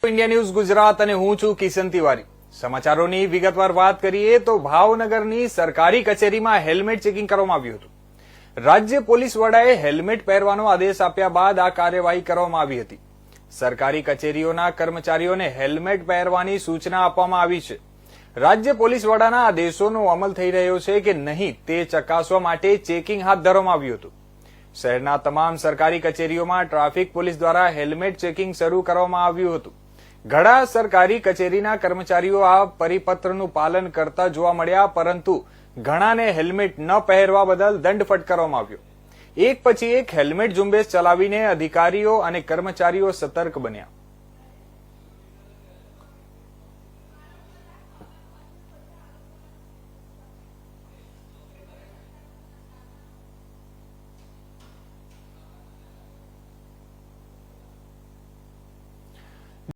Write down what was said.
India news Gujarat અને હું છું કિશન તિવારી। સમાચારોની વિગતવાર વાત કરીએ તો ભાવનગરની સરકારી કચેરીમાં હેલ્મેટ ચેકિંગ કરવામાં આવ્યું હતું। રાજ્ય પોલીસ વડાએ હેલ્મેટ પહેરવાનો આદેશ આપ્યા બાદ આ કાર્યવાહી કરવામાં આવી હતી। સરકારી કચેરીઓના કર્મચારીઓને હેલ્મેટ પહેરવાની સૂચના આપવામાં આવી છે। રાજ્ય પોલીસ વડાના આદેશોનો અમલ થઈ રહ્યો છે કે નહીં તે ચકાસવા માટે ચેકિંગ હાથ ધરવામાં આવ્યું હતું। શહેરના તમામ સરકારી કચેરીઓમાં ટ્રાફિક પોલીસ દ્વારા હેલ્મેટ ચેકિંગ શરૂ કરવામાં આવ્યું હતું। ઘણા સરકારી કચેરીના કર્મચારીઓ આ પરિપત્રનું પાલન કરતા જોવા મળ્યા, પરંતુ ઘણાને હેલ્મેટ ન પહેરવા બદલ દંડ ફટકારવામાં આવ્યો। એક પછી એક હેલ્મેટ ઝુંબેશ ચલાવીને અધિકારીઓ અને કર્મચારીઓ સતર્ક બન્યા।